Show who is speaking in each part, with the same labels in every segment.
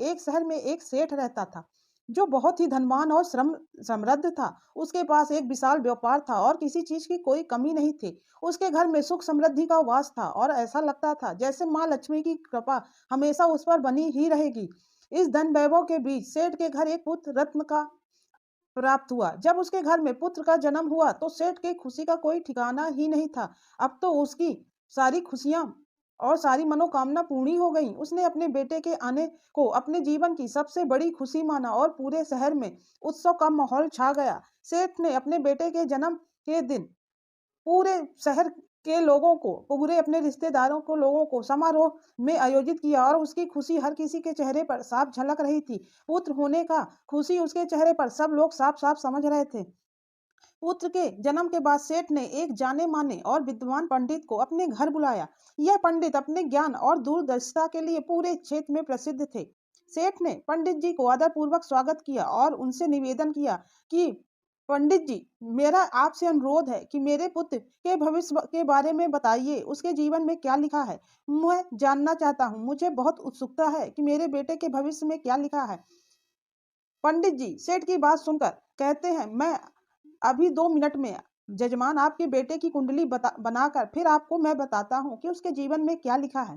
Speaker 1: एक शहर में एक सेठ रहता था जो बहुत ही धनवान और समृद्ध था। उसके पास एक विशाल व्यापार था और किसी चीज की कोई कमी नहीं थी। उसके घर में सुख समृद्धि का वास था और ऐसा लगता था जैसे माँ लक्ष्मी की कृपा हमेशा उस पर बनी ही रहेगी। इस धन वैभव के बीच सेठ के घर एक पुत्र रत्न का प्राप्त हुआ। जब उसके घर में पुत्र का जन्म हुआ तो सेठ की खुशी का कोई ठिकाना ही नहीं था। अब तो उसकी सारी खुशियां और सारी मनोकामना पूरी हो गई। उसने अपने बेटे के आने को अपने जीवन की सबसे बड़ी खुशी माना और पूरे शहर में उत्सव का माहौल छा गया। सेठ ने अपने बेटे के जन्म के दिन पूरे शहर के लोगों को, पूरे अपने रिश्तेदारों को, लोगों को समारोह में आयोजित किया और उसकी खुशी हर किसी के चेहरे पर साफ झलक रही थी। पुत्र होने का खुशी उसके चेहरे पर सब लोग साफ साफ समझ रहे थे। पुत्र के जन्म के बाद सेठ ने एक जाने माने और विद्वान पंडित को अपने घर बुलाया। यह पंडित अपने ज्ञान और दूरदर्शिता के लिए पूरे क्षेत्र में प्रसिद्ध थे। सेठ ने पंडित जी को आदरपूर्वक स्वागत किया और उनसे निवेदन किया कि पंडित जी, मेरा आपसे अनुरोध है कि मेरे पुत्र के भविष्य के बारे में बताइए। उसके जीवन में क्या लिखा है? मैं जानना चाहता हूँ। मुझे बहुत उत्सुकता है कि मेरे बेटे के भविष्य में क्या लिखा है। पंडित जी सेठ की बात सुनकर कहते हैं, मैं अभी 2 मिनट में जजमान आपके बेटे की कुंडली बनाकर फिर आपको मैं बताता हूँ कि उसके जीवन में क्या लिखा है।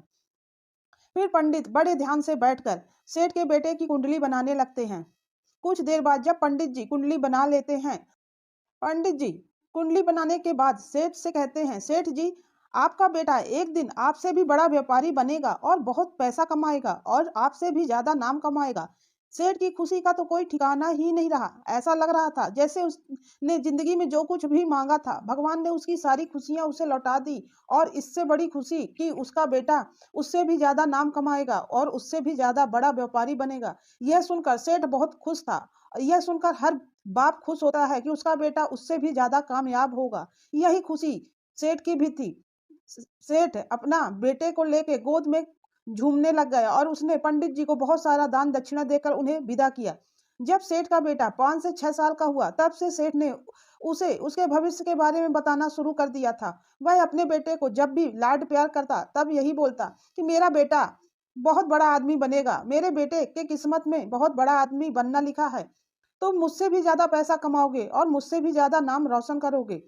Speaker 1: फिर पंडित बड़े ध्यान से बैठकर सेठ के बेटे की कुंडली बनाने लगते हैं। कुछ देर बाद जब पंडित जी कुंडली बना लेते हैं, पंडित जी कुंडली बनाने के बाद सेठ से कहते हैं, सेठ जी, आपका बेटा एक दिन आपसे भी बड़ा व्यापारी बनेगा और बहुत पैसा कमाएगा और आपसे भी ज्यादा नाम कमाएगा। सेठ की खुशी का तो कोई ठिकाना ही नहीं रहा। ऐसा लग रहा था जैसे उसने जिंदगी में जो कुछ भी मांगा था भगवान ने उसकी सारी खुशियां उसे लौटा दी। और इससे बड़ी खुशी कि उसका बेटा उससे भी ज्यादा नाम कमाएगा और उससे भी ज्यादा बड़ा व्यापारी बनेगा। यह सुनकर सेठ बहुत खुश था। यह सुनकर हर बाप खुश होता है कि उसका बेटा उससे भी ज्यादा कामयाब होगा। यही खुशी सेठ की भी थी। सेठ अपना बेटे को लेके गोद में झूमने लग गया और उसने पंडित जी को बहुत सारा दान दक्षिणा देकर उन्हें विदा किया। जब सेठ का बेटा 5 से 6 साल का हुआ तब से सेठ ने उसे उसके भविष्य के बारे में बताना शुरू कर दिया था। वह अपने बेटे को जब भी लाड प्यार करता तब यही बोलता कि मेरा बेटा बहुत बड़ा आदमी बनेगा। मेरे बेटे के किस्मत में बहुत बड़ा आदमी बनना लिखा है। तुम मुझसे भी ज्यादा पैसा कमाओगे और मुझसे भी ज्यादा नाम रोशन करोगे।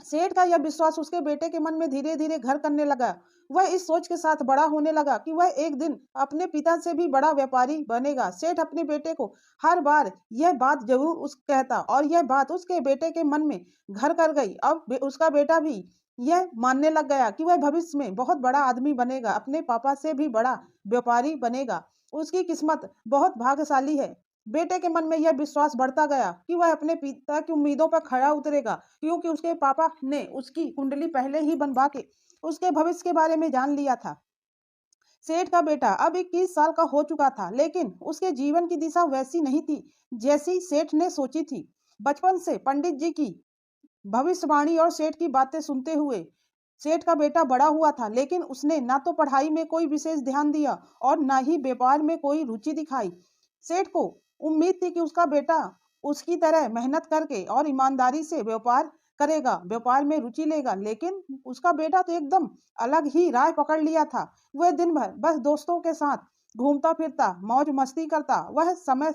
Speaker 1: सेठ का यह विश्वास उसके बेटे के मन में धीरे धीरे घर करने लगा। वह इस सोच के साथ बड़ा होने लगा कि वह एक दिन अपने पिता से भी बड़ा व्यापारी बनेगा। सेठ अपने बेटे को हर बार यह बात जरूर उस कहता और यह बात उसके बेटे के मन में घर कर गई। अब उसका बेटा भी यह मानने लग गया कि वह भविष्य में बहुत बड़ा आदमी बनेगा, अपने पापा से भी बड़ा व्यापारी बनेगा। उसकी किस्मत बहुत भाग्यशाली है। बेटे के मन में यह विश्वास बढ़ता गया कि वह अपने पिता की उम्मीदों पर खरा उतरेगा, क्योंकि उसके पापा ने उसकी कुंडली पहले ही बनवा के उसके भविष्य के बारे में जान लिया था। सेठ का बेटा अब 21 साल का हो चुका था, लेकिन उसके जीवन की दिशा वैसी नहीं थी जैसी सेठ ने सोची थी। बचपन से पंडित जी की भविष्यवाणी और सेठ की बातें सुनते हुए सेठ का बेटा बड़ा हुआ था, लेकिन उसने ना तो पढ़ाई में कोई विशेष ध्यान दिया और ना ही व्यापार में कोई रुचि दिखाई। सेठ को उम्मीद थी कि उसका बेटा उसकी तरह मेहनत करके और ईमानदारी से व्यापार करेगा, व्यापार में रुचि लेगा, लेकिन उसका बेटा तो एकदम अलग ही राह पकड़ लिया था। वह दिन भर बस दोस्तों के साथ घूमता फिरता, मौज मस्ती करता, वह समय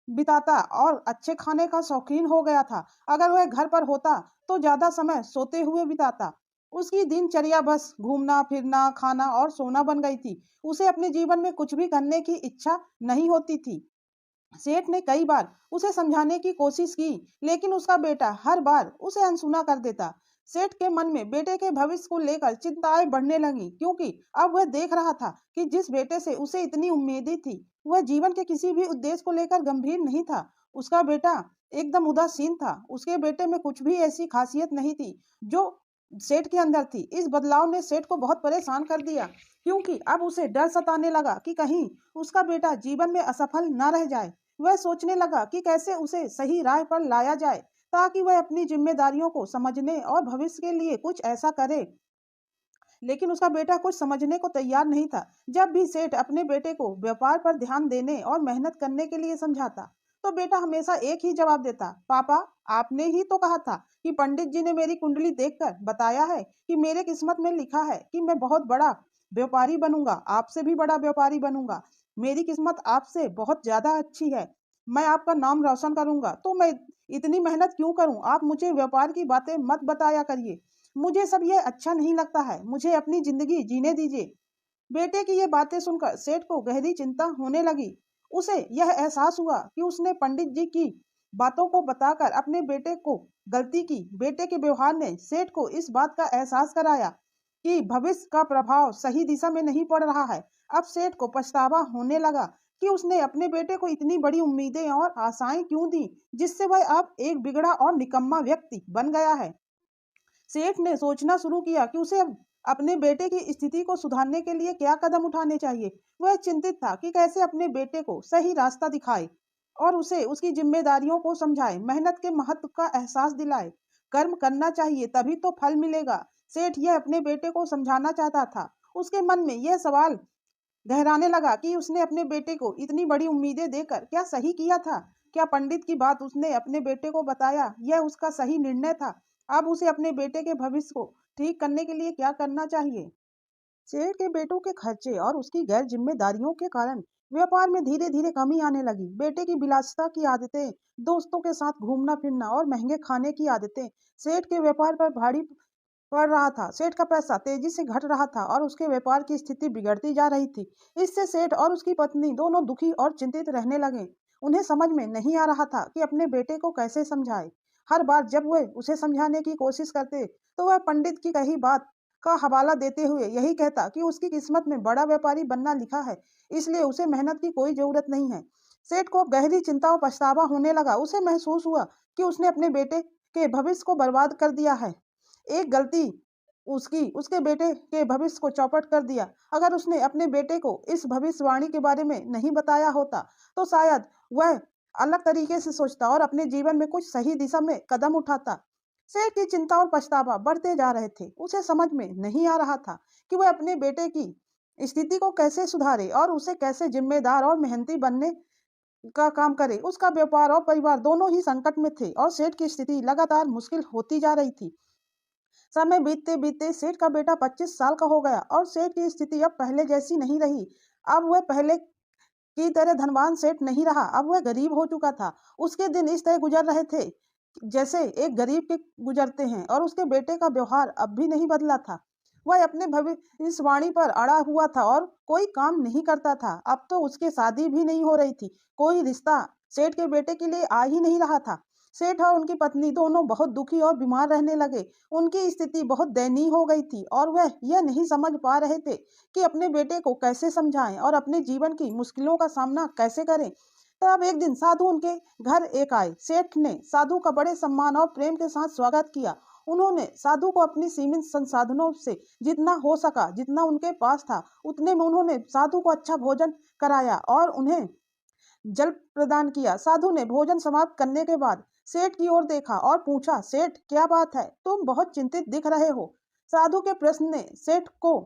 Speaker 1: बिताता और अच्छे खाने का शौकीन हो गया था। अगर वह घर पर होता तो ज्यादा समय सोते हुए बिताता। उसकी दिनचर्या बस घूमना फिरना, खाना और सोना बन गई थी। उसे अपने जीवन में कुछ भी करने की इच्छा नहीं होती थी। सेठ ने कई बार उसे समझाने की कोशिश की, लेकिन उसका बेटा हर बार उसे अनसुना कर देता। सेठ के मन में बेटे के भविष्य को लेकर चिंताएं बढ़ने लगी, क्योंकि अब वह देख रहा था कि जिस बेटे से उसे इतनी उम्मीदें थी वह जीवन के किसी भी उद्देश्य को लेकर गंभीर नहीं था। उसका बेटा एकदम उदासीन था। उसके बेटे में कुछ भी ऐसी खासियत नहीं थी जो सेठ के अंदर थी। इस बदलाव ने सेठ को बहुत परेशान कर दिया, क्योंकि अब उसे डर सताने लगा कि कहीं उसका बेटा जीवन में असफल न रह जाए। वह सोचने लगा कि कैसे उसे सही राह पर लाया जाए ताकि वह अपनी जिम्मेदारियों को समझने और भविष्य के लिए कुछ ऐसा करे। लेकिन उसका बेटा कुछ समझने को तैयार नहीं था। जब भी सेठ अपने बेटे को व्यापार पर ध्यान देने और मेहनत करने के लिए समझाता तो बेटा हमेशा एक ही जवाब देता, पापा, आपने ही तो कहा था कि पंडित जी ने मेरी कुंडली देखकर बताया है कि मेरे किस्मत में लिखा है कि मैं बहुत बड़ा व्यापारी बनूंगा, आपसे भी बड़ा व्यापारी बनूंगा। मेरी किस्मत आपसे बहुत ज्यादा अच्छी है। मैं आपका नाम रोशन करूंगा, तो मैं इतनी मेहनत क्यों करूं? आप मुझे व्यापार की बातें मत बताया करिए। मुझे सब ये अच्छा नहीं लगता है। मुझे अपनी जिंदगी जीने दीजिए। बेटे की ये बातें सुनकर सेठ को गहरी चिंता होने लगी। उसे यह एहसास हुआ कि उसने पंडित जी की बातों को बताकर अपने बेटे को गलती की। बेटे के व्यवहार ने सेठ को इस बात का एहसास कराया कि भविष्य का प्रभाव सही दिशा में नहीं पड़ रहा है। अब सेठ को पछतावा होने लगा कि उसने अपने बेटे को इतनी बड़ी उम्मीदें और आशाएं क्यों दी, जिससे वह अब एक बिगड़ा और निकम्मा व्यक्ति बन गया है। सेठ ने सोचना शुरू किया कि उसे अब अपने बेटे की स्थिति को सुधारने के लिए क्या कदम उठाने चाहिए। वह चिंतित था कि कैसे अपने बेटे को सही रास्ता दिखाए और उसे उसकी जिम्मेदारियों को समझाए, मेहनत के महत्व का एहसास दिलाए। कर्म करना चाहिए, तभी तो फल मिलेगा। सेठ यह अपने बेटे को समझाना चाहता था। उसके मन में यह सवाल गहराने लगा कि उसने अपने बेटे को इतनी बड़ी उम्मीदें देकर क्या सही किया था? क्या पंडित की बात उसने अपने बेटे को बताया, यह उसका सही निर्णय था? अब उसे अपने बेटे के भविष्य को ठीक करने के लिए क्या करना चाहिए? सेठ के बेटों के खर्चे और उसकी गैर जिम्मेदारियों के कारण व्यापार में धीरे धीरे कमी आने लगी। बेटे की विलासिता की आदतें, दोस्तों के साथ घूमना फिरना और महंगे खाने की आदतें सेठ के व्यापार पर भारी पड़ रहा था। सेठ का पैसा तेजी से घट रहा था और उसके व्यापार की स्थिति बिगड़ती जा रही थी। इससे सेठ और उसकी पत्नी दोनों दुखी और चिंतित रहने लगे। उन्हें समझ में नहीं आ रहा था कि अपने बेटे को कैसे समझाए। हर बार जब वे उसे समझाने की कोशिश करते, तो वह पंडित की कही बात का हवाला देते हुए यही कहता कि उसकी किस्मत में बड़ा व्यापारी बनना लिखा है, इसलिए उसे मेहनत की कोई जरूरत नहीं है। सेठ को अब गहरी चिंता और पछतावा होने लगा। उसे महसूस हुआ कि उसने अपने बेटे के भविष्य को बर्बाद कर दिया है। एक गलती उसकी उसके बेटे के भविष्य को चौपट कर दिया। अगर उसने अपने बेटे को इस भविष्यवाणी के बारे में नहीं बताया होता, तो शायद वह अलग तरीके से सोचता और अपने जीवन में कुछ सही दिशा में कदम उठाता। सेठ की चिंता और पछतावा बढ़ते जा रहे थे। उसे समझ में नहीं आ रहा था कि वह अपने बेटे की स्थिति को कैसे सुधारे और उसे कैसे जिम्मेदार और मेहनती बनने का काम करे। उसका व्यापार और परिवार दोनों ही संकट में थे और सेठ की स्थिति लगातार मुश्किल होती जा रही थी। समय बीतते बीतते सेठ का बेटा 25 साल का हो गया और सेठ की स्थिति अब पहले जैसी नहीं रही। अब वह पहले की तरह धनवान सेठ नहीं रहा, अब वह गरीब हो चुका था। उसके दिन इस तरह गुजर रहे थे जैसे एक गरीब के गुजरते हैं और उसके बेटे का व्यवहार अब भी नहीं बदला था। वह अपने भविष्यवाणी पर अड़ा हुआ था और कोई काम नहीं करता था। अब तो उसकी शादी भी नहीं हो रही थी। कोई रिश्ता सेठ के बेटे के लिए आ ही नहीं रहा था। सेठ और उनकी पत्नी दोनों बहुत दुखी और बीमार रहने लगे। उनकी स्थिति बहुत दयनीय हो गई थी और वह यह नहीं समझ पा रहे थे कि अपने बेटे को कैसे समझाएं और अपने जीवन की मुश्किलों का सामना कैसे करें। तब एक दिन साधु उनके घर एक आए। सेठ ने साधु का बड़े सम्मान और प्रेम के साथ स्वागत किया। उन्होंने साधु को अपनी सीमित संसाधनों से जितना हो सका, जितना उनके पास था, उतने में उन्होंने साधु को अच्छा भोजन कराया और उन्हें जल प्रदान किया। साधु ने भोजन समाप्त करने के बाद सेठ की ओर देखा और पूछा, सेठ क्या बात है, तुम बहुत चिंतित दिख रहे हो। साधु के प्रश्न ने सेठ को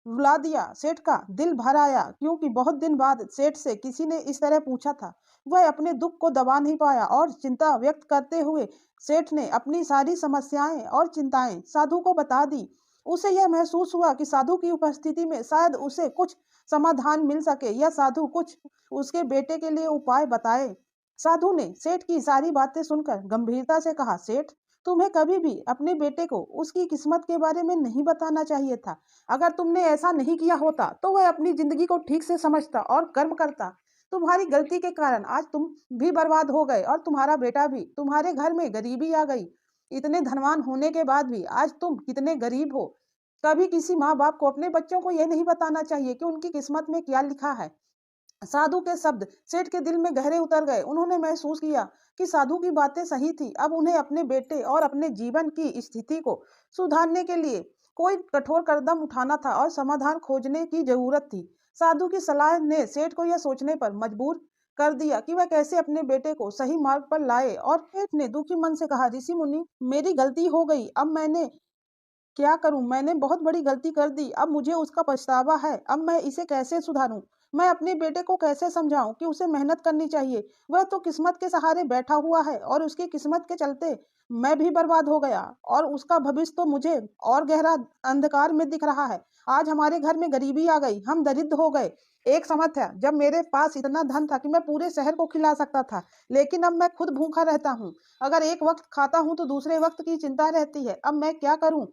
Speaker 1: रुला दिया। सेठ का दिल भर आया क्योंकि बहुत दिन बाद सेठ से किसी ने इस तरह पूछा था। वह अपने दुख को दबा नहीं पाया और चिंता व्यक्त करते हुए सेठ ने अपनी सारी समस्याएं और चिंताएं साधु को बता दी। उसे यह महसूस हुआ कि साधु की उपस्थिति में शायद उसे कुछ समाधान मिल सके या साधु कुछ उसके बेटे के लिए उपाय बताए। साधु ने सेठ की सारी बातें सुनकर गंभीरता से कहा, सेठ, तुम्हें कभी भी अपने बेटे को उसकी किस्मत के बारे में नहीं बताना चाहिए था। अगर तुमने ऐसा नहीं किया होता, तो वह अपनी जिंदगी को ठीक से समझता और कर्म करता। तुम्हारी गलती के कारण आज तुम भी बर्बाद हो गए और तुम्हारा बेटा भी। तुम्हारे घर में गरीबी आ गई। इतने धनवान होने के बाद भी आज तुम कितने गरीब हो। कभी किसी माँ बाप को अपने बच्चों को यह नहीं बताना चाहिए कि उनकी किस्मत में क्या लिखा है। साधु के शब्द सेठ के दिल में गहरे उतर गए। उन्होंने महसूस किया कि साधु की बातें सही थी। अब उन्हें अपने बेटे और अपने जीवन की स्थिति को सुधारने के लिए कोई कठोर कदम उठाना था और समाधान खोजने की जरूरत थी। साधु की सलाह ने सेठ को यह सोचने पर मजबूर कर दिया कि वह कैसे अपने बेटे को सही मार्ग पर लाए। और सेठ ने दुखी मन से कहा, ऋषि मुनि, मेरी गलती हो गई। अब मैंने क्या करूं? मैंने बहुत बड़ी गलती कर दी। अब मुझे उसका पछतावा है। अब मैं इसे कैसे सुधारूं? मैं अपने बेटे को कैसे समझाऊं कि उसे मेहनत करनी चाहिए। वह तो किस्मत के सहारे बैठा हुआ है और उसकी किस्मत के चलते मैं भी बर्बाद हो गया और उसका भविष्य तो मुझे और गहरा अंधकार में दिख रहा है। आज हमारे घर में गरीबी आ गई, हम दरिद्र हो गए। एक समय था जब मेरे पास इतना धन था कि मैं पूरे शहर को खिला सकता था, लेकिन अब मैं खुद भूखा रहता हूँ। अगर एक वक्त खाता हूँ तो दूसरे वक्त की चिंता रहती है। अब मैं क्या करूँ?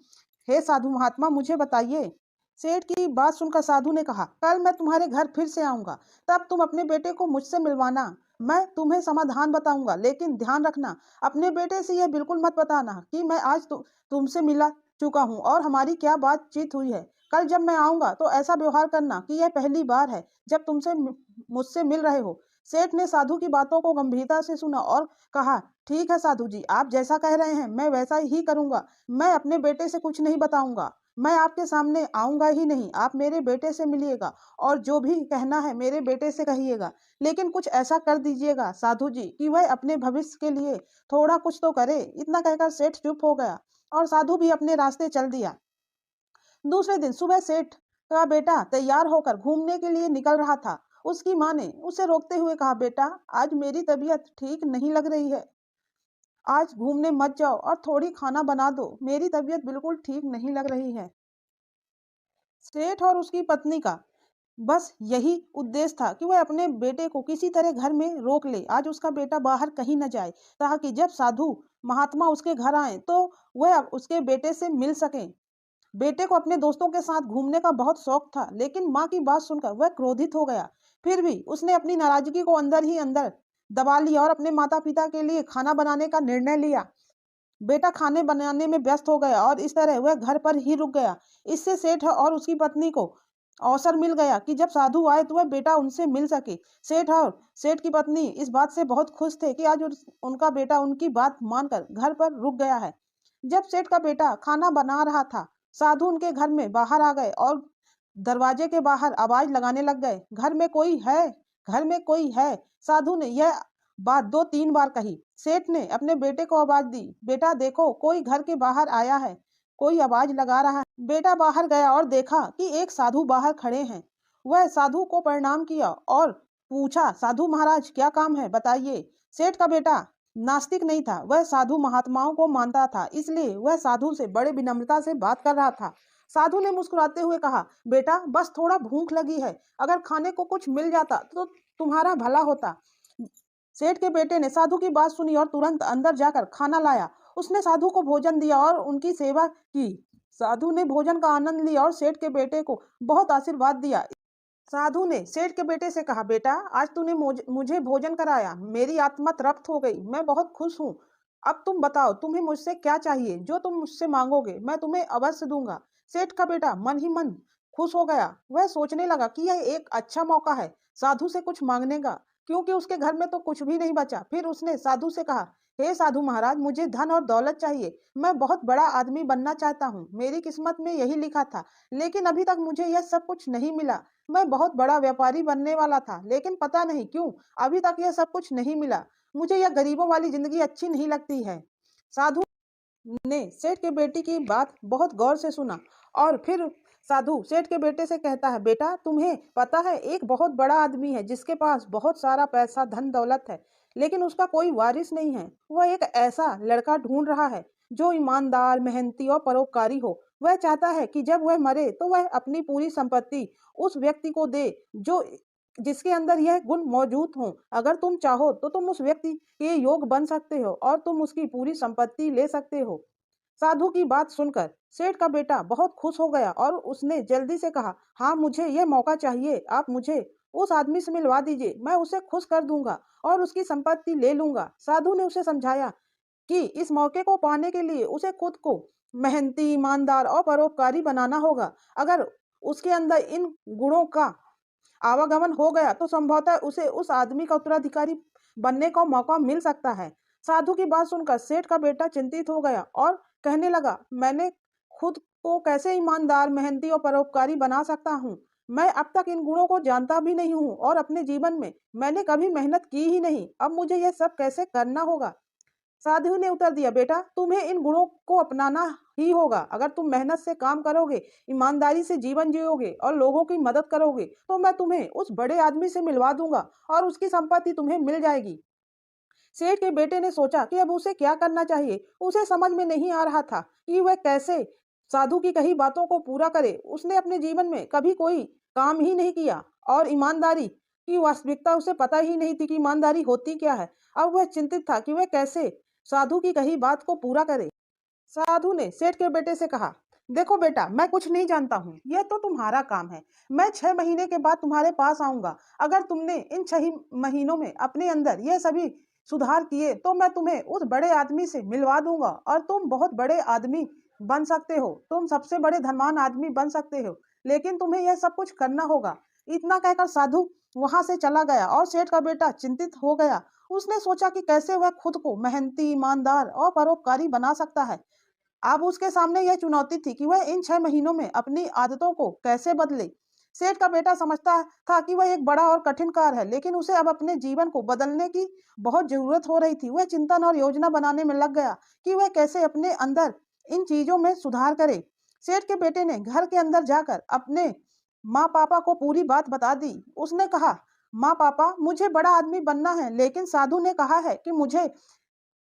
Speaker 1: हे साधु महात्मा, मुझे बताइए। सेठ की बात सुनकर साधु ने कहा, कल मैं तुम्हारे घर फिर से आऊंगा, तब तुम अपने बेटे को मुझसे मिलवाना। मैं तुम्हें समाधान बताऊंगा, लेकिन ध्यान रखना, अपने बेटे से यह बिल्कुल मत बताना कि मैं आज तुमसे मिला चुका हूँ और हमारी क्या बातचीत हुई है। कल जब मैं आऊंगा तो ऐसा व्यवहार करना कि यह पहली बार है जब मुझसे मिल रहे हो। सेठ ने साधु की बातों को गंभीरता से सुना और कहा, ठीक है साधु जी, आप जैसा कह रहे हैं मैं वैसा ही करूंगा। मैं अपने बेटे से कुछ नहीं बताऊंगा। मैं आपके सामने आऊंगा ही नहीं, आप मेरे बेटे से मिलिएगा और जो भी कहना है मेरे बेटे से कहिएगा। लेकिन कुछ ऐसा कर दीजिएगा साधु जी कि वह अपने भविष्य के लिए थोड़ा कुछ तो करे। इतना कहकर सेठ चुप हो गया और साधु भी अपने रास्ते चल दिया। दूसरे दिन सुबह सेठ का बेटा तैयार होकर घूमने के लिए निकल रहा था। उसकी माँ ने उसे रोकते हुए कहा, बेटा आज मेरी तबीयत ठीक नहीं लग रही है, आज घूमने मत जाओ और थोड़ी खाना बना दो, मेरी तबीयत बिल्कुल ठीक नहीं लग रही है। सेठ और उसकी पत्नी का बस यही उद्देश्य था कि वह अपने बेटे को किसी तरह घर में रोक ले। आज उसका बेटा बाहर कहीं न जाए, ताकि जब साधु महात्मा उसके घर आए तो वह उसके बेटे से मिल सके। बेटे को अपने दोस्तों के साथ घूमने का बहुत शौक था, लेकिन माँ की बात सुनकर वह क्रोधित हो गया। फिर भी उसने अपनी नाराजगी को अंदर ही अंदर दबा लिया और अपने माता पिता के लिए खाना बनाने का निर्णय लिया। बेटा खाने बनाने में व्यस्त हो गया और इस तरह वह घर पर ही रुक गया। इससे सेठ और उसकी पत्नी को अवसर मिल गया कि जब साधु आए तो वह बेटा उनसे मिल सके। सेठ और सेठ की पत्नी इस बात से बहुत खुश थे कि आज उनका बेटा उनकी बात मानकर घर पर रुक गया है। जब सेठ का बेटा खाना बना रहा था, साधु उनके घर में बाहर आ गए और दरवाजे के बाहर आवाज लगाने लग गए, घर में कोई है, घर में कोई है। साधु ने यह बात 2-3 बार कही। सेठ ने अपने बेटे को आवाज दी, बेटा देखो कोई घर के बाहर आया है, कोई आवाज लगा रहा है। बेटा बाहर गया और देखा कि एक साधु बाहर खड़े हैं। वह साधु को प्रणाम किया और पूछा, साधु महाराज क्या काम है बताइए। सेठ का बेटा नास्तिक नहीं था, वह साधु महात्माओं को मानता था, इसलिए वह साधु से बड़े विनम्रता से बात कर रहा था। साधु ने मुस्कुराते हुए कहा, बेटा बस थोड़ा भूख लगी है, अगर खाने को कुछ मिल जाता तो तुम्हारा भला होता। सेठ के बेटे ने साधु की बात सुनी और तुरंत अंदर जाकर खाना लाया। उसने साधु को भोजन दिया और उनकी सेवा की। साधु ने भोजन का आनंद लिया और सेठ के बेटे को बहुत आशीर्वाद दिया। साधु ने सेठ के बेटे से कहा, बेटा आज तूने मुझे भोजन कराया, मेरी आत्मा तृप्त हो गई, मैं बहुत खुश हूँ। अब तुम बताओ तुम्हें मुझसे क्या चाहिए, जो तुम मुझसे मांगोगे मैं तुम्हें अवश्य दूंगा। सेठ का बेटा मन ही मन खुश हो गया। वह सोचने लगा कि यह एक अच्छा मौका है साधु से कुछ मांगने का, क्योंकि उसके घर में तो कुछ भी नहीं बचा। फिर उसने साधु से कहा, हे साधु महाराज, मुझे धन और दौलत चाहिए, मैं बहुत बड़ा आदमी बनना चाहता हूँ, मेरी किस्मत में यही लिखा था, लेकिन अभी तक मुझे यह सब कुछ नहीं मिला। मैं बहुत बड़ा व्यापारी बनने वाला था, लेकिन पता नहीं क्यों अभी तक यह सब कुछ नहीं मिला। मुझे यह गरीबों वाली जिंदगी अच्छी नहीं लगती है। साधु ने सेठ के बेटे की बात बहुत गौर से सुना और फिर साधु सेठ के बेटे से कहता है, बेटा तुम्हें पता है एक बहुत बड़ा आदमी है जिसके पास बहुत सारा पैसा धन दौलत है, लेकिन उसका कोई वारिस नहीं है। वह एक ऐसा लड़का ढूंढ रहा है जो ईमानदार, मेहनती और परोपकारी हो। वह चाहता है कि जब वह मरे तो वह अपनी पूरी संपत्ति उस व्यक्ति को दे जो जिसके अंदर यह गुण मौजूद हो। अगर तुम चाहो तो तुम उस व्यक्ति के योग बन सकते हो और तुम उसकी पूरी संपत्ति ले सकते हो। साधु की बात सुनकर सेठ का बेटा बहुत खुश हो गया और उसने जल्दी से कहा, हाँ मुझे यह मौका चाहिए, आप मुझे उस आदमी से मिलवा दीजिए, मैं उसे खुश कर दूंगा और उसकी संपत्ति ले लूंगा। साधु ने उसे समझाया कि इस मौके को पाने के लिए उसे खुद को मेहनती, ईमानदार और परोपकारी बनाना होगा। अगर उसके अंदर इन गुणों का आवागमन हो गया तो संभवतः उसे उस आदमी का उत्तराधिकारी बनने का मौका मिल सकता है। साधु की बात सुनकर सेठ का बेटा चिंतित हो गया और कहने लगा, मैंने खुद को कैसे ईमानदार, मेहनती और परोपकारी बना सकता हूँ। मैं अब तक इन गुणों को जानता भी नहीं हूँ और अपने जीवन में मैंने कभी मेहनत की ही नहीं। अब मुझे यह सब कैसे करना होगा। साधु ने उत्तर दिया, बेटा तुम्हें इन गुणों को अपनाना ही होगा। अगर तुम मेहनत से काम करोगे, ईमानदारी से जीवन जियोगे और लोगों की मदद करोगे, तो मैं तुम्हें उस बड़े आदमी से मिलवा दूंगा और उसकी संपत्ति तुम्हें मिल जाएगी। सेठ के बेटे ने सोचा कि अब उसे क्या करना चाहिए। उसे समझ में नहीं आ रहा था कि वह कैसे साधु की कही बातों को पूरा करे। उसने अपने जीवन में कभी कोई काम ही नहीं किया और ईमानदारी की वास्तविकता उसे पता ही नहीं थी कि ईमानदारी होती क्या है। अब वह चिंतित था कि वह कैसे साधु की कही बात को पूरा करे। साधु ने सेठ के बेटे से कहा, देखो बेटा, मैं कुछ नहीं जानता हूँ, यह तो तुम्हारा काम है। मैं 6 महीने के बाद तुम्हारे पास आऊंगा। अगर तुमने इन 6 महीनों में अपने अंदर यह सभी सुधार किए तो मैं तुम्हें उस बड़े आदमी से मिलवा दूंगा और तुम बहुत बड़े आदमी बन सकते हो। तुम सबसे बड़े धनवान आदमी बन सकते हो, लेकिन तुम्हें यह सब कुछ करना होगा। इतना कहकर साधु वहां से चला गया और सेठ का बेटा चिंतित हो गया। उसने सोचा कि कैसे वह खुद को मेहनती, ईमानदार और परोपकारी बना सकता है। अब उसके सामने यह चुनौती थी कि वह इन 6 महीनों में अपनी आदतों को कैसे बदले। सेठ का बेटा समझता था कि वह एक बड़ा और कठिन कार्य है, लेकिन उसे अब अपने जीवन को बदलने की बहुत जरूरत हो रही थी। वह चिंतन और योजना बनाने में लग गया कि वह कैसे अपने अंदर इन चीजों में सुधार करे। सेठ के बेटे ने घर के अंदर जाकर अपने माँ पापा को पूरी बात बता दी। उसने कहा, माँ पापा, मुझे बड़ा आदमी बनना है, लेकिन साधु ने कहा है कि मुझे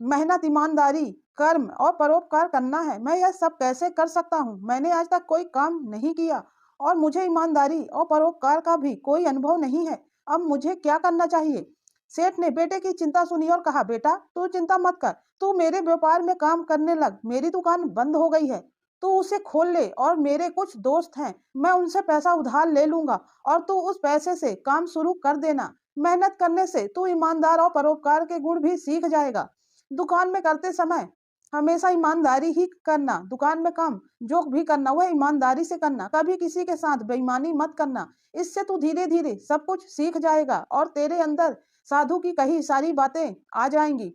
Speaker 1: मेहनत, ईमानदारी, कर्म और परोपकार करना है। मैं यह सब कैसे कर सकता हूँ? मैंने आज तक कोई काम नहीं किया और मुझे ईमानदारी और परोपकार का भी कोई अनुभव नहीं है। अब मुझे क्या करना चाहिए? सेठ ने बेटे की चिंता सुनी और कहा, बेटा तू चिंता मत कर, तू मेरे व्यापार में काम करने लग। मेरी दुकान बंद हो गई है, तू उसे खोल ले और मेरे कुछ दोस्त हैं, मैं उनसे पैसा उधार ले लूंगा और तू उस पैसे से काम शुरू कर देना। मेहनत करने से तू ईमानदार और परोपकार के गुण भी सीख जाएगा। दुकान में करते समय हमेशा ईमानदारी ही करना। दुकान में काम जो भी करना वह ईमानदारी से करना। कभी किसी के साथ बेईमानी मत करना। इससे तू धीरे धीरे सब कुछ सीख जाएगा और तेरे अंदर साधु की कही सारी बातें आ जाएंगी।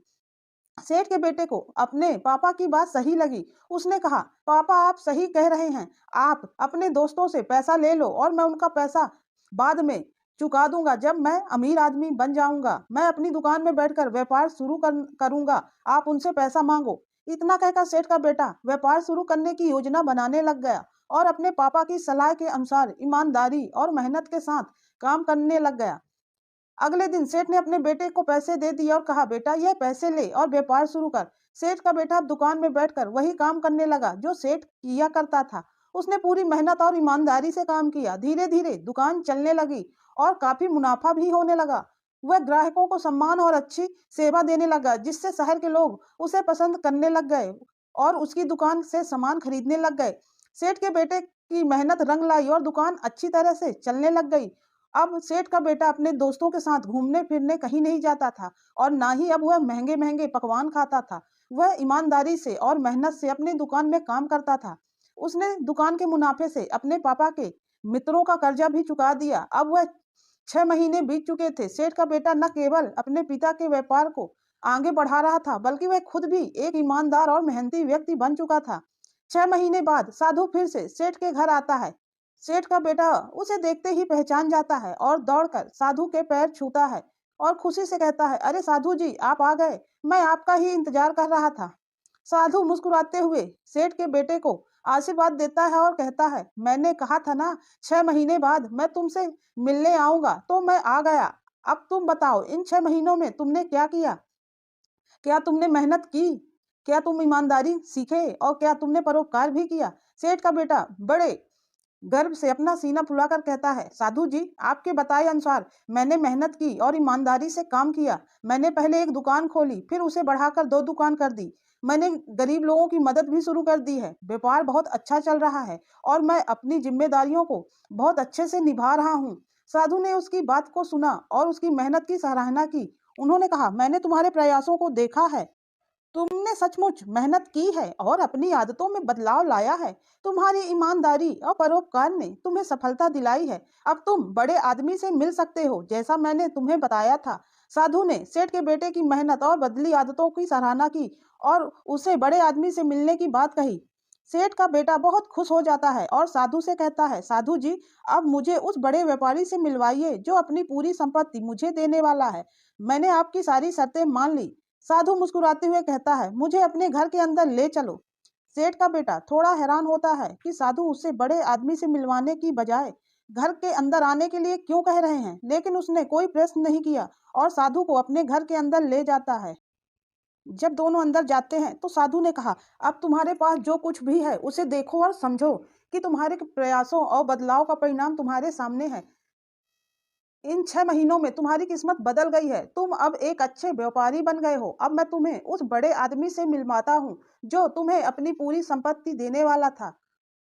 Speaker 1: सेठ के बेटे को अपने पापा की बात सही लगी। उसने कहा, पापा आप सही कह रहे हैं। आप अपने दोस्तों से पैसा ले लो और मैं उनका पैसा बाद में चुका दूंगा जब मैं अमीर आदमी बन जाऊंगा। मैं अपनी दुकान में बैठकर व्यापार शुरू करूंगा, आप उनसे पैसा मांगो। इतना कहकर सेठ का बेटा व्यापार शुरू करने की योजना बनाने लग गया और अपने पापा की सलाह के अनुसार ईमानदारी और मेहनत के साथ काम करने लग गया। अगले दिन सेठ ने अपने बेटे को पैसे दे दिए और कहा, बेटा यह पैसे ले और व्यापार शुरू कर। सेठ का बेटा अब दुकान में बैठकर वही काम करने लगा जो सेठ किया करता था। उसने पूरी मेहनत और ईमानदारी से काम किया। धीरे धीरे दुकान चलने लगी और काफी मुनाफा भी होने लगा। वह ग्राहकों को सम्मान और अच्छी सेवा देने लगा, जिससे शहर के लोग उसे पसंद करने लग गए और उसकी दुकान से सामान खरीदने लग गए। सेठ के बेटे की मेहनत रंग लाई और दुकान अच्छी तरह से चलने लग गई। अब सेठ का बेटा अपने दोस्तों के साथ घूमने फिरने कहीं नहीं जाता था और ना ही अब वह महंगे महंगे पकवान खाता था। वह ईमानदारी से और मेहनत से अपनी दुकान में काम करता था। उसने दुकान के मुनाफे से अपने पापा के मित्रों का कर्जा भी चुका दिया। अब वह 6 महीने बीत चुके थे। सेठ का बेटा न केवल अपने पिता के व्यापार को आगे बढ़ा रहा था, बल्कि वह खुद भी एक ईमानदार और मेहनती व्यक्ति बन चुका था। 6 महीने बाद साधु फिर से सेठ के घर आता है। सेठ का बेटा उसे देखते ही पहचान जाता है और दौड़कर साधु के पैर छूता है और खुशी से कहता है, अरे साधु जी, आप आ गए, मैं आपका ही इंतजार कर रहा था। साधु मुस्कुराते हुए सेठ के बेटे को आशीर्वाद देता है और कहता है, मैंने कहा था ना, 6 महीने बाद मैं तुमसे मिलने आऊंगा, तो मैं आ गया। अब तुम बताओ, इन 6 महीनों में तुमने क्या किया? क्या तुमने मेहनत की? क्या तुम ईमानदारी सीखे और क्या तुमने परोपकार भी किया? सेठ का बेटा बड़े गर्व से अपना सीना फुलाकर कहता है, साधु जी, आपके बताए अनुसार मैंने मेहनत की और ईमानदारी से काम किया। मैंने पहले एक दुकान खोली, फिर उसे बढ़ाकर 2 दुकान कर दी। मैंने गरीब लोगों की मदद भी शुरू कर दी है। व्यापार बहुत अच्छा चल रहा है और मैं अपनी जिम्मेदारियों को बहुत अच्छे से निभा रहा हूँ। साधु ने उसकी बात को सुना और उसकी मेहनत की सराहना की। उन्होंने कहा, मैंने तुम्हारे प्रयासों को देखा है, तुमने सचमुच मेहनत की है और अपनी आदतों में बदलाव लाया है। तुम्हारी ईमानदारी और परोपकार ने तुम्हें सफलता दिलाई है। अब तुम बड़े आदमी से मिल सकते हो, जैसा मैंने तुम्हें बताया था। साधु ने सेठ के बेटे की मेहनत और बदली आदतों की सराहना की और उसे बड़े आदमी से मिलने की बात कही। सेठ का बेटा बहुत खुश हो जाता है और साधु से कहता है, साधु जी, अब मुझे उस बड़े व्यापारी से मिलवाइए जो अपनी पूरी संपत्ति मुझे देने वाला है। मैंने आपकी सारी शर्तें मान ली। साधु मुस्कुराते हुए कहता है, मुझे अपने घर के अंदर ले चलो। सेठ का बेटा थोड़ा हैरान होता है कि साधु उससे बड़े आदमी से मिलवाने की बजाय घर के अंदर आने के लिए क्यों कह रहे हैं, लेकिन उसने कोई प्रश्न नहीं किया और साधु को अपने घर के अंदर ले जाता है। जब दोनों अंदर जाते हैं तो साधु ने कहा, अब तुम्हारे पास जो कुछ भी है उसे देखो और समझो कि तुम्हारे प्रयासों और बदलाव का परिणाम तुम्हारे सामने है। इन 6 महीनों में तुम्हारी किस्मत बदल गई है। तुम अब एक अच्छे व्यापारी बन गए हो। अब मैं तुम्हें उस बड़े आदमी से मिलवाता हूँ जो तुम्हें अपनी पूरी संपत्ति देने वाला था।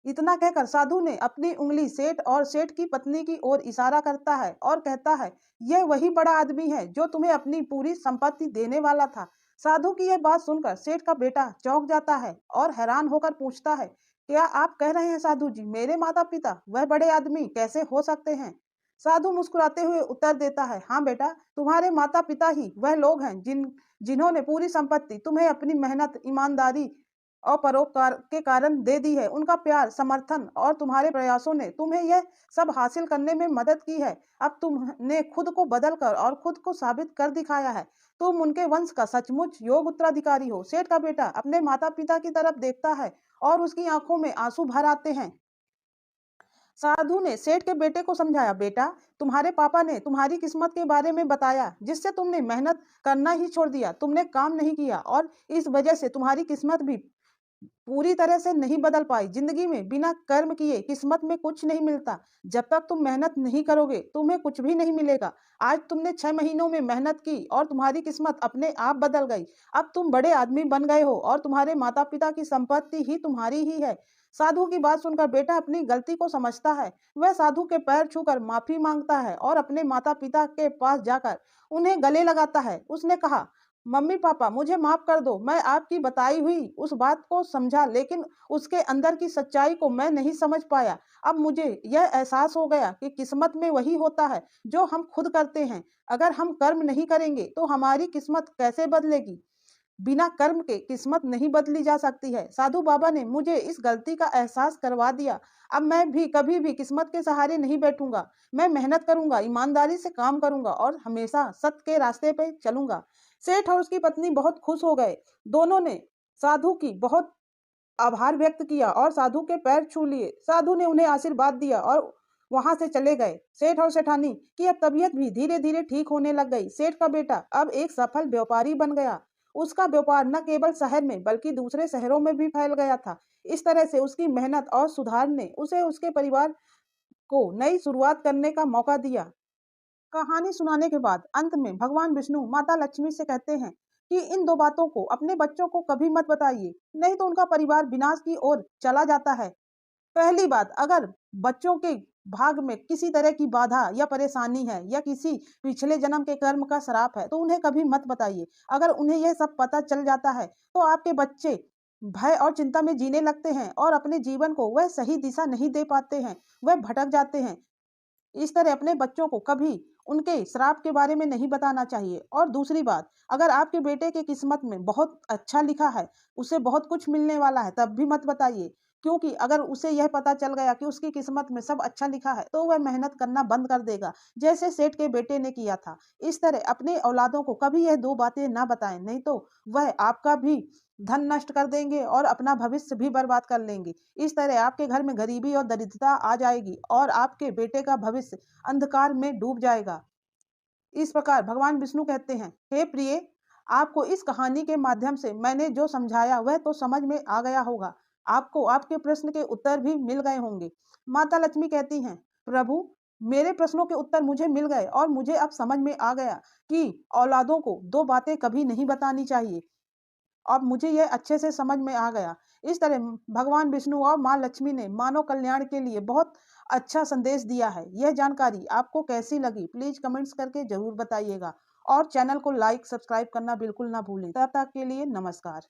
Speaker 1: इतना कहकर साधु ने अपनी उंगली सेठ और सेठ की पत्नी की ओर इशारा करता है और कहता है, यह वही बड़ा आदमी है जो तुम्हें अपनी पूरी संपत्ति देने वाला था। साधु की यह बात सुनकर सेठ का बेटा चौंक जाता है और हैरान होकर पूछता है, क्या आप कह रहे हैं साधु जी, मेरे माता पिता वह बड़े आदमी कैसे हो सकते हैं? साधु मुस्कुराते हुए उत्तर देता है, हाँ बेटा, तुम्हारे माता पिता ही वह लोग हैं जिन्होंने पूरी संपत्ति तुम्हें अपनी मेहनत, ईमानदारी और परोपकार के कारण दे दी है। उनका प्यार, समर्थन और तुम्हारे प्रयासों ने तुम्हें यह सब हासिल करने में मदद की है। अब तुमने खुद को बदल कर और खुद को साबित कर दिखाया है। तुम उनके वंश का सचमुच योग्य उत्तराधिकारी हो। सेठ का बेटा अपने माता पिता की तरफ देखता है और उसकी आंखों में आंसू भर आते हैं। साधु ने सेठ के बेटे को समझाया, बेटा, तुम्हारे पापा ने तुम्हारी किस्मत के बारे में बताया जिससे तुमने मेहनत करना ही छोड़ दिया। तुमने काम नहीं किया और इस वजह से तुम्हारी किस्मत भी पूरी तरह से नहीं बदल पाई। जिंदगी में बिना कर्म किए किस्मत में कुछ नहीं मिलता। जब तक तुम मेहनत नहीं करोगे तुम्हें कुछ भी नहीं मिलेगा। आज तुमने 6 महीनों में मेहनत की और तुम्हारी किस्मत अपने आप बदल गई। अब तुम बड़े आदमी बन गए हो और तुम्हारे माता पिता की संपत्ति ही तुम्हारी ही है। साधु की बात सुनकर बेटा अपनी गलती को समझता है। वह साधु के पैर छूकर माफी मांगता है और अपने माता पिता के पास जाकर उन्हें गले लगाता है। उसने कहा, मम्मी पापा, मुझे माफ कर दो। मैं आपकी बताई हुई उस बात को समझा, लेकिन उसके अंदर की सच्चाई को मैं नहीं समझ पाया। अब मुझे यह एहसास हो गया कि किस्मत में वही होता है जो हम खुद करते हैं। अगर हम कर्म नहीं करेंगे तो हमारी किस्मत कैसे बदलेगी? बिना कर्म के किस्मत नहीं बदली जा सकती है। साधु बाबा ने मुझे इस गलती का एहसास करवा दिया। अब मैं भी कभी भी किस्मत के सहारे नहीं बैठूंगा। मैं मेहनत करूंगा, ईमानदारी से काम करूंगा और हमेशा सत्य के रास्ते पे चलूंगा। सेठ और उसकी पत्नी बहुत खुश हो गए। दोनों ने साधु की बहुत आभार व्यक्त किया और साधु के पैर छू लिए। साधु ने उन्हें आशीर्वाद दिया और वहां से चले गए। सेठ और सेठानी की अब तबीयत भी धीरे धीरे ठीक होने लग गई। सेठ का बेटा अब एक सफल व्यापारी बन गया। उसका व्यापार न केवल शहर में बल्कि दूसरे शहरों में भी फैल गया था। इस तरह से उसकी मेहनत और सुधार ने उसे उसके परिवार को नई शुरुआत करने का मौका दिया। कहानी सुनाने के बाद अंत में भगवान विष्णु माता लक्ष्मी से कहते हैं कि इन दो बातों को अपने बच्चों को कभी मत बताइए, नहीं तो उनका परिवार विनाश की ओर चला जाता है। पहली बात, अगर बच्चों के भाग में किसी तरह की बाधा या परेशानी है या किसी पिछले जन्म के कर्म का श्राप है तो उन्हें कभी मत बताइए। अगर उन्हें यह सब पता चल जाता है तो आपके बच्चे भय और चिंता में जीने लगते हैं और अपने जीवन को वह सही दिशा नहीं दे पाते हैं, वह भटक जाते हैं। इस तरह अपने बच्चों को कभी उनके श्राप के बारे में नहीं बताना चाहिए। और दूसरी बात, अगर आपके बेटे की किस्मत में बहुत अच्छा लिखा है, उसे बहुत कुछ मिलने वाला है, तब भी मत बताइए। क्योंकि अगर उसे यह पता चल गया कि उसकी किस्मत में सब अच्छा लिखा है तो वह मेहनत करना बंद कर देगा, जैसे सेठ के बेटे ने किया था। इस तरह अपने औलादों को कभी यह दो बातें ना बताएं, नहीं तो वह आपका भी धन नष्ट कर देंगे और अपना भविष्य भी बर्बाद कर लेंगे। इस तरह आपके घर में गरीबी और दरिद्रता आ जाएगी और आपके बेटे का भविष्य अंधकार में डूब जाएगा। इस प्रकार भगवान विष्णु कहते हैं, हे प्रिय, आपको इस कहानी के माध्यम से मैंने जो समझाया वह तो समझ में आ गया होगा। आपको आपके प्रश्न के उत्तर भी मिल गए होंगे। माता लक्ष्मी कहती हैं, प्रभु, मेरे प्रश्नों के उत्तर मुझे मिल गए और मुझे अब समझ में आ गया कि औलादों को दो बातें कभी नहीं बतानी चाहिए। अब मुझे यह अच्छे से समझ में आ गया। इस तरह भगवान विष्णु और माँ लक्ष्मी ने मानव कल्याण के लिए बहुत अच्छा संदेश दिया है। यह जानकारी आपको कैसी लगी प्लीज कमेंट्स करके जरूर बताइएगा और चैनल को लाइक सब्सक्राइब करना बिल्कुल ना भूलें। तब तक के लिए नमस्कार।